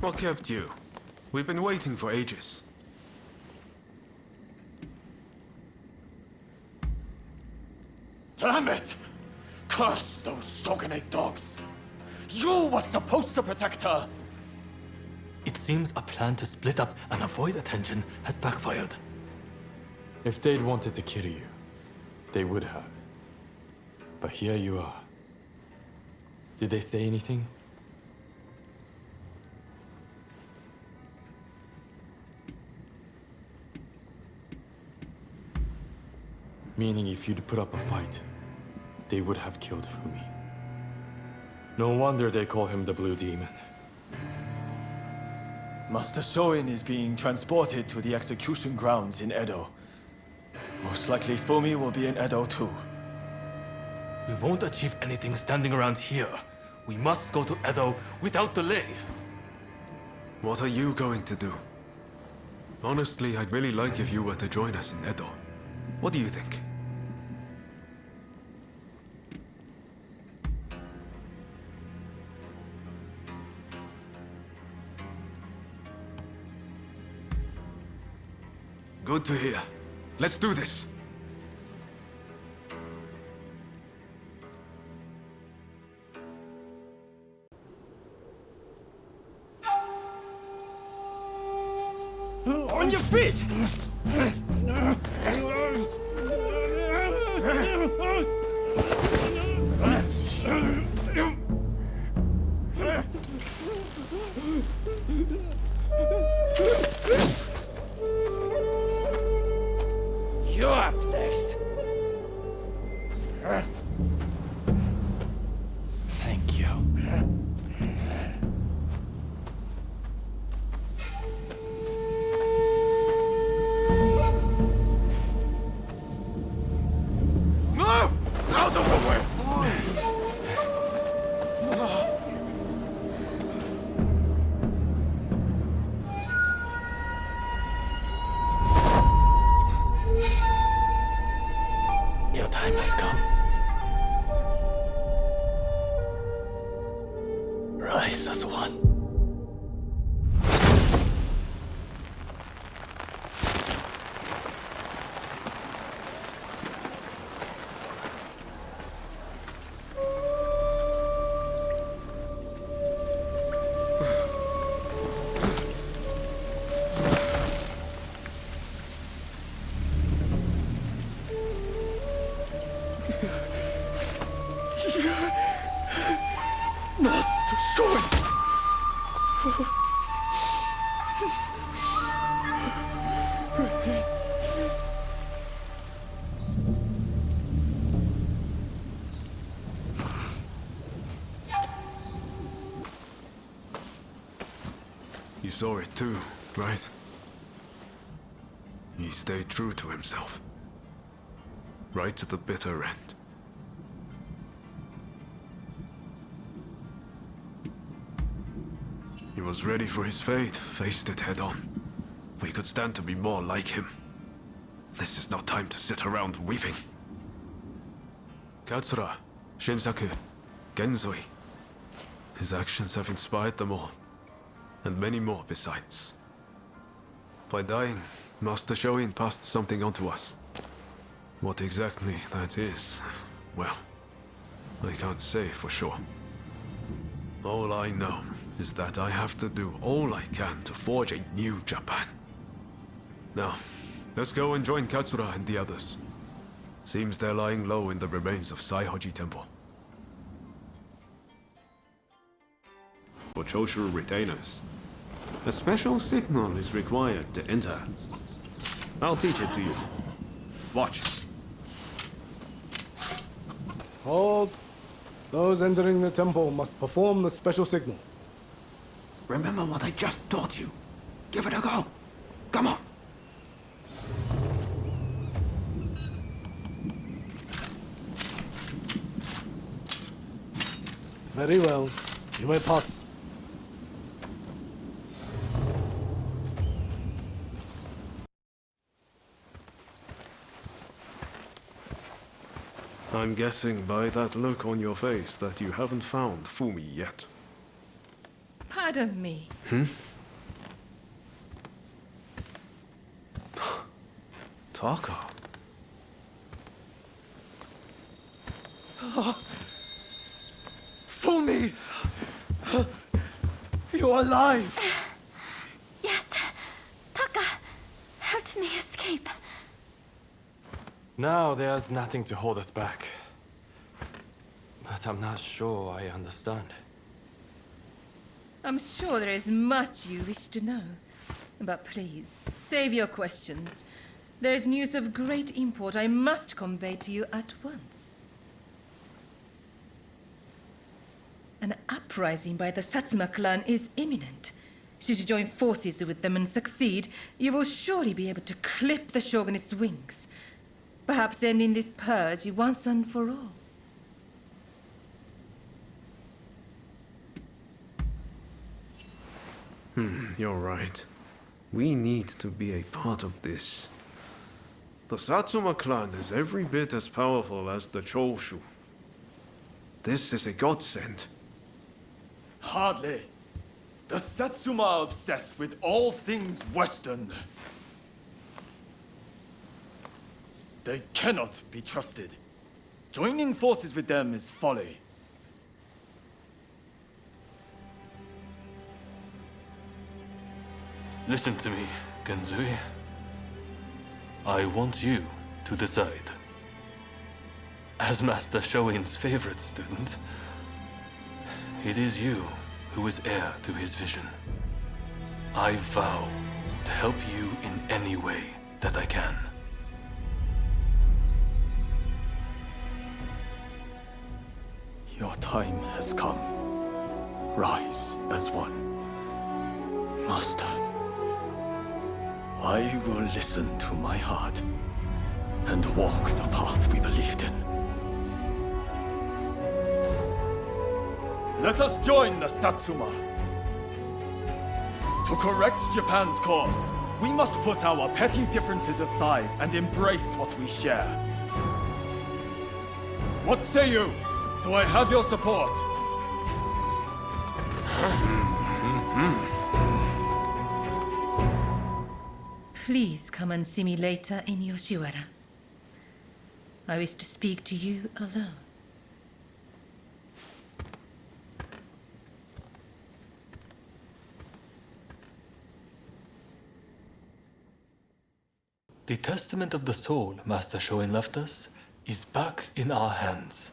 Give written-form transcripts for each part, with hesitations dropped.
What kept you? We've been waiting for ages. Damn it! Curse those Shogunate dogs! You were supposed to protect her! It seems a plan to split up and avoid attention has backfired. If they'd wanted to kill you, they would have. But here you are. Did they say anything? Meaning if you'd put up a fight, they would have killed Fumi. No wonder they call him the Blue Demon. Master Shoin is being transported to the execution grounds in Edo. Most likely Fumi will be in Edo too. We won't achieve anything standing around here. We must go to Edo without delay. What are you going to do? Honestly, I'd really like if you were to join us in Edo. What do you think? Good to hear. Let's do this. On your feet! You're up next. Thank you. Move! Out of the way! Your time has come. Rise as one. Master Shoin! You saw it too, right? He stayed true to himself. Right to the bitter end. He was ready for his fate, faced it head on. We could stand to be more like him. This is not time to sit around weeping. Katsura, Shinsaku, Genzui. His actions have inspired them all, and many more besides. By dying, Master Shoin passed something on to us. What exactly that is, well, I can't say for sure. All I know is that I have to do all I can to forge a new Japan. Now, let's go and join Katsura and the others. Seems they're lying low in the remains of Saihoji Temple. For Choshu retainers, a special signal is required to enter. I'll teach it to you. Watch. Hold. Those entering the temple must perform the special signal. Remember what I just taught you. Give it a go. Come on. Very well. You may pass. I'm guessing by that look on your face that you haven't found Fumi yet. Pardon me. Taka. Fumi! You're alive! Yes. Taka helped me escape. Now there's nothing to hold us back. But I'm not sure I understand. I'm sure there is much you wish to know. But please, save your questions. There is news of great import I must convey to you at once. An uprising by the Satsuma clan is imminent. Should you join forces with them and succeed, you will surely be able to clip the shogunate's wings. Perhaps ending this purge once and for all. You're right. We need to be a part of this. The Satsuma clan is every bit as powerful as the Choshu. This is a godsend. Hardly. The Satsuma are obsessed with all things Western. They cannot be trusted. Joining forces with them is folly. Listen to me, Genzui. I want you to decide. As Master Shoin's favorite student, it is you who is heir to his vision. I vow to help you in any way that I can. Your time has come. Rise as one. Master, I will listen to my heart and walk the path we believed in. Let us join the Satsuma. To correct Japan's course, we must put our petty differences aside and embrace what we share. What say you? Do I have your support? Please come and see me later in Yoshiwara. I wish to speak to you alone. The Testament of the Soul Master Shoin left us is back in our hands.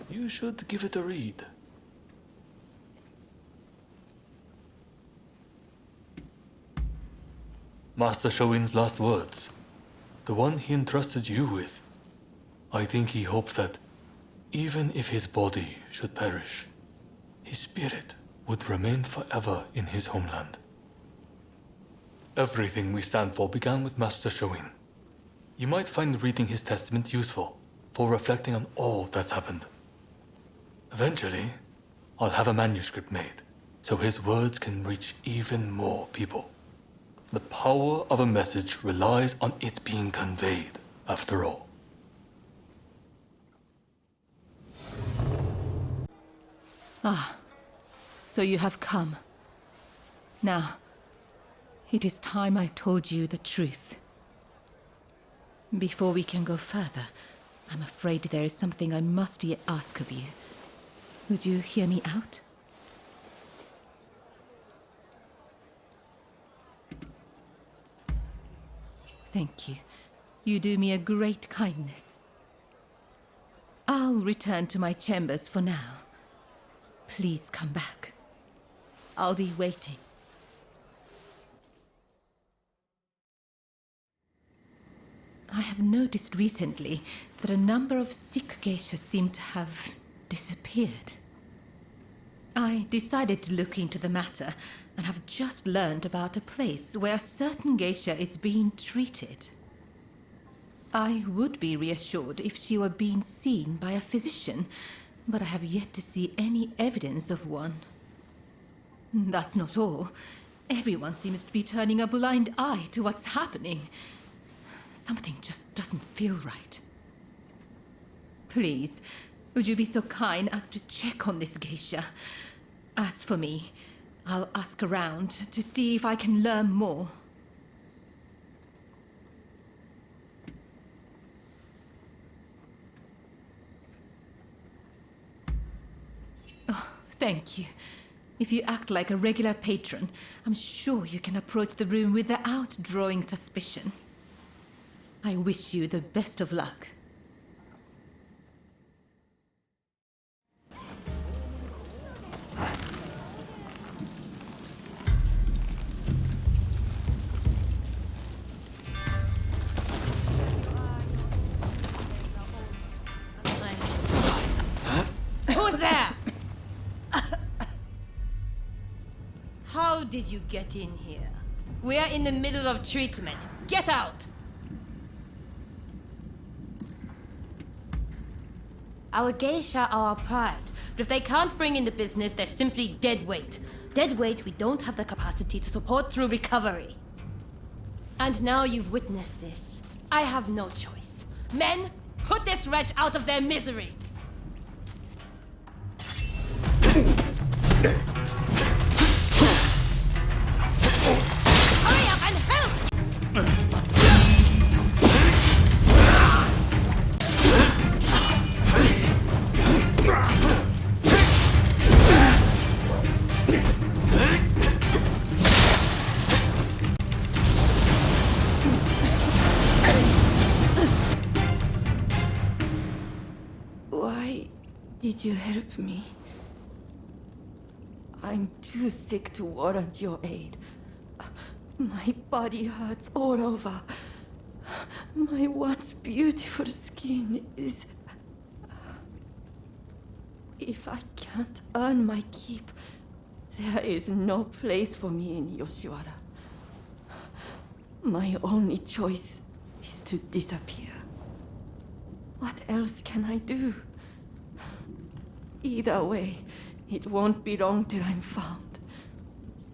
You should give it a read. Master Shoin's last words, the one he entrusted you with. I think he hoped that, even if his body should perish, his spirit would remain forever in his homeland. Everything we stand for began with Master Shoin. You might find reading his testament useful for reflecting on all that's happened. Eventually, I'll have a manuscript made so his words can reach even more people. The power of a message relies on it being conveyed, after all. So you have come. Now, it is time I told you the truth. Before we can go further, I'm afraid there is something I must yet ask of you. Would you hear me out? Thank you. You do me a great kindness. I'll return to my chambers for now. Please come back. I'll be waiting. I have noticed recently that a number of Sikh geishas seem to have disappeared. I decided to look into the matter and have just learned about a place where a certain geisha is being treated. I would be reassured if she were being seen by a physician, but I have yet to see any evidence of one. That's not all. Everyone seems to be turning a blind eye to what's happening. Something just doesn't feel right. Please, would you be so kind as to check on this geisha? As for me, I'll ask around to see if I can learn more. Oh, thank you. If you act like a regular patron, I'm sure you can approach the room without drawing suspicion. I wish you the best of luck. Who's there? How did you get in here? We are in the middle of treatment. Get out! Our geisha are our pride, but if they can't bring in the business, they're simply dead weight. Dead weight we don't have the capacity to support through recovery. And now you've witnessed this. I have no choice. Men, put this wretch out of their misery! Hurry up and help! Why did you help me? I'm too sick to warrant your aid. My body hurts all over. My once beautiful skin is... If I can't earn my keep, there is no place for me in Yoshiwara. My only choice is to disappear. What else can I do? Either way, it won't be long till I'm found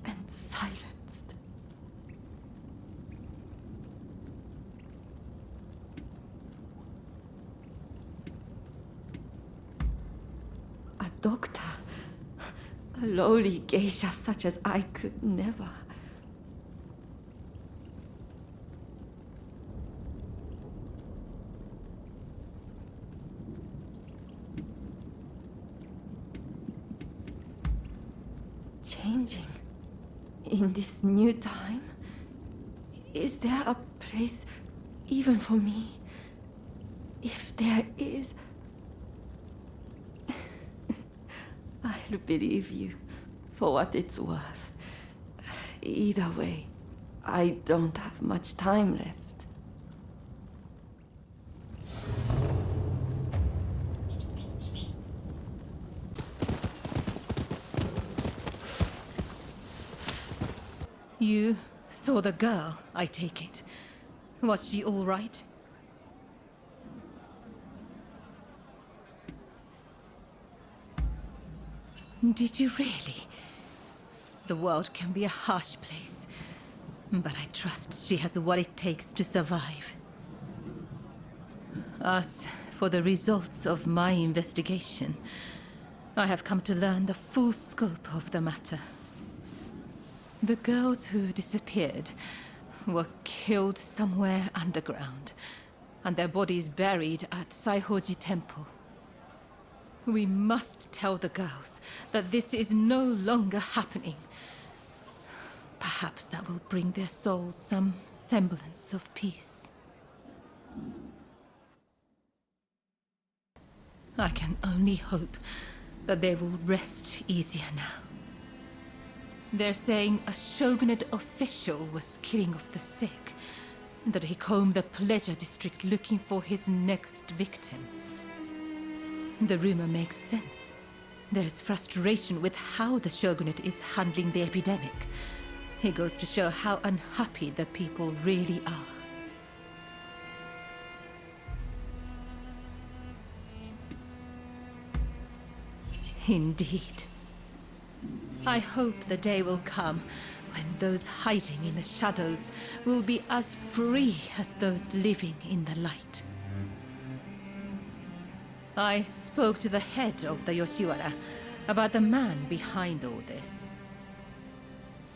and silenced. A doctor, a lowly geisha such as I could never. Changing in this new time? Is there a place even for me? If there is, I'll believe you for what it's worth. Either way, I don't have much time left. You saw the girl, I take it. Was she all right? Did you really? The world can be a harsh place, but I trust she has what it takes to survive. As for the results of my investigation, I have come to learn the full scope of the matter. The girls who disappeared were killed somewhere underground, and their bodies buried at Saihoji Temple. We must tell the girls that this is no longer happening. Perhaps that will bring their souls some semblance of peace. I can only hope that they will rest easier now. They're saying a shogunate official was killing off the sick, and that he combed the pleasure district looking for his next victims. The rumor makes sense. There's frustration with how the shogunate is handling the epidemic. It goes to show how unhappy the people really are. Indeed. I hope the day will come when those hiding in the shadows will be as free as those living in the light. I spoke to the head of the Yoshiwara about the man behind all this.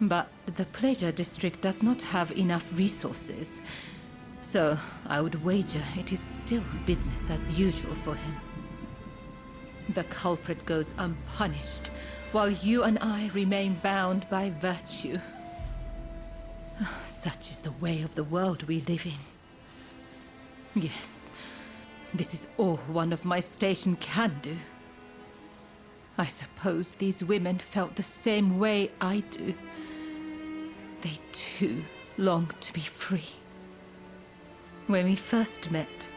But the Pleasure District does not have enough resources. So I would wager it is still business as usual for him. The culprit goes unpunished, while you and I remain bound by virtue. Such is the way of the world we live in. Yes, this is all one of my station can do. I suppose these women felt the same way I do. They too long to be free. When we first met,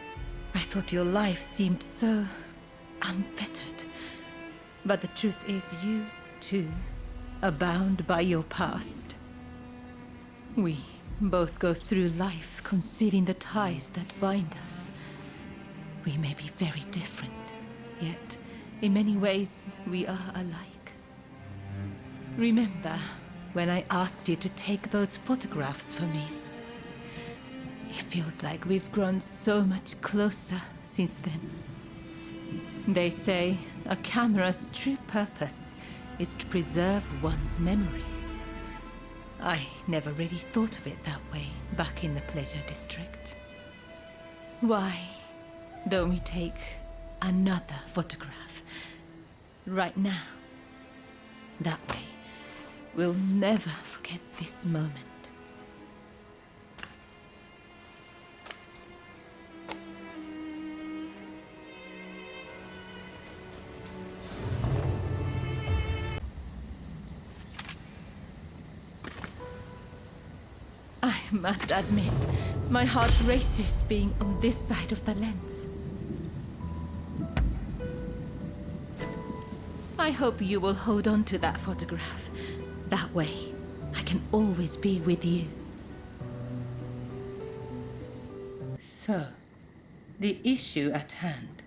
I thought your life seemed so unfettered. But the truth is you, too, are bound by your past. We both go through life concealing the ties that bind us. We may be very different, yet in many ways we are alike. Remember when I asked you to take those photographs for me? It feels like we've grown so much closer since then. They say a camera's true purpose is to preserve one's memories. I never really thought of it that way back in the Pleasure District. Why don't we take another photograph right now? That way, we'll never forget this moment. I must admit, my heart races being on this side of the lens. I hope you will hold on to that photograph. That way, I can always be with you. So, the issue at hand.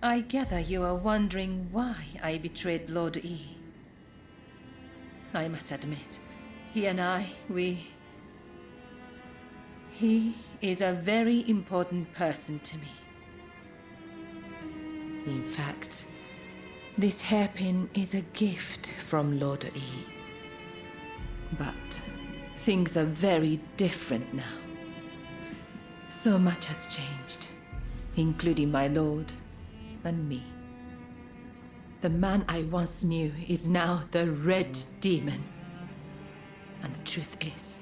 I gather you are wondering why I betrayed Lord E. I must admit, he and I, He is a very important person to me. In fact, this hairpin is a gift from Lord E. But things are very different now. So much has changed, including my lord and me. The man I once knew is now the Red Demon. And the truth is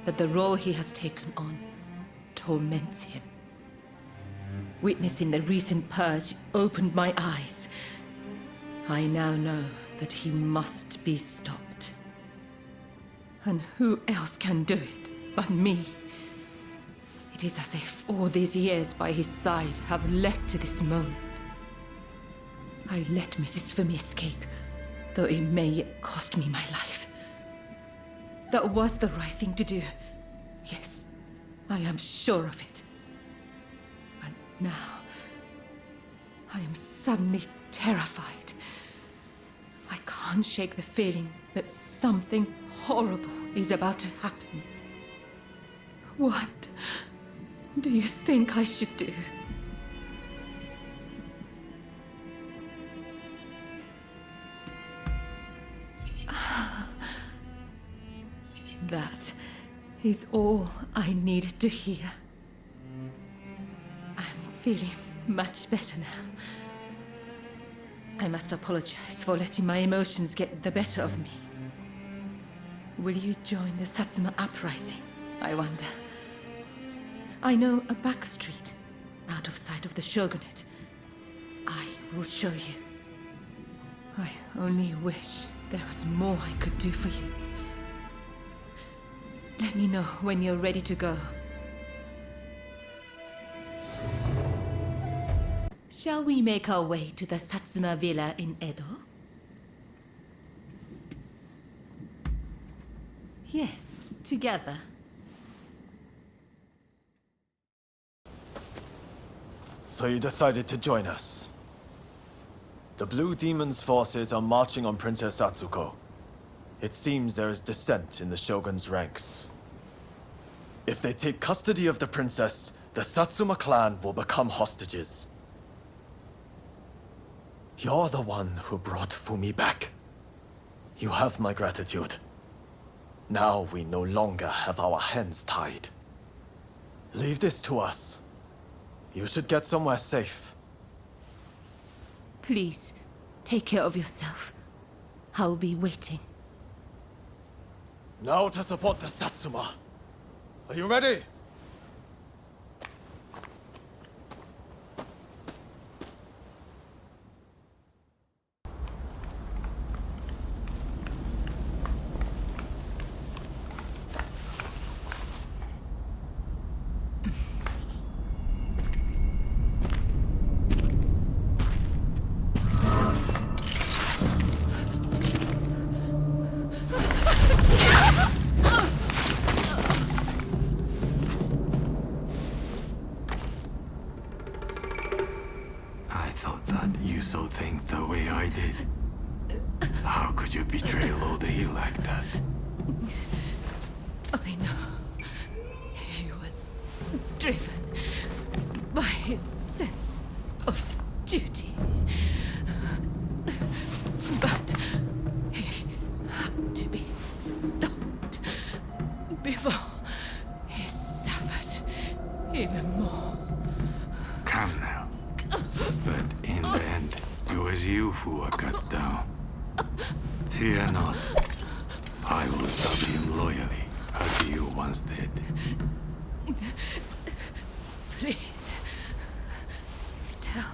that the role he has taken on torments him. Witnessing the recent purge opened my eyes. I now know that he must be stopped. And who else can do it but me? It is as if all these years by his side have led to this moment. I let Mrs. Fumi escape, though it may yet cost me my life. That was the right thing to do. Yes, I am sure of it. But now, I am suddenly terrified. I can't shake the feeling that something horrible is about to happen. What do you think I should do? That is all I needed to hear. I'm feeling much better now. I must apologize for letting my emotions get the better of me. Will you join the Satsuma uprising, I wonder? I know a back street, out of sight of the shogunate. I will show you. I only wish there was more I could do for you. Let me know when you're ready to go. Shall we make our way to the Satsuma villa in Edo? Yes, together. So you decided to join us. The Blue Demon's forces are marching on Princess Atsuko. It seems there is dissent in the Shogun's ranks. If they take custody of the princess, the Satsuma clan will become hostages. You're the one who brought Fumi back. You have my gratitude. Now we no longer have our hands tied. Leave this to us. You should get somewhere safe. Please, take care of yourself. I'll be waiting. Now to support the Satsuma. Are you ready? I thought that you saw things the way I did. How could you betray Lord He like that? I know. He was driven by his sense of duty. But he had to be stopped before he suffered even more. Come now. But in the end, it was you who were cut down. Fear not. I will serve him loyally, as you once did. Please, tell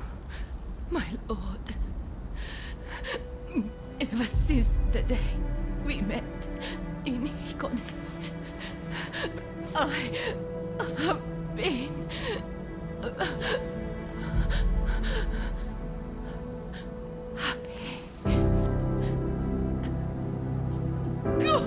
my lord. Ever since the day we met in Hikone, I have been happy. Go!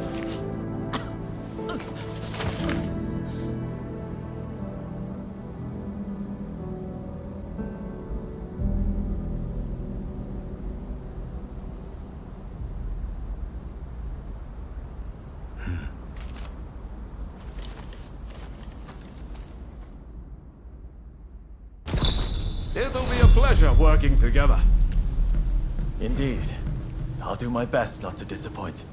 It'll be a pleasure working together. Indeed. I'll do my best not to disappoint.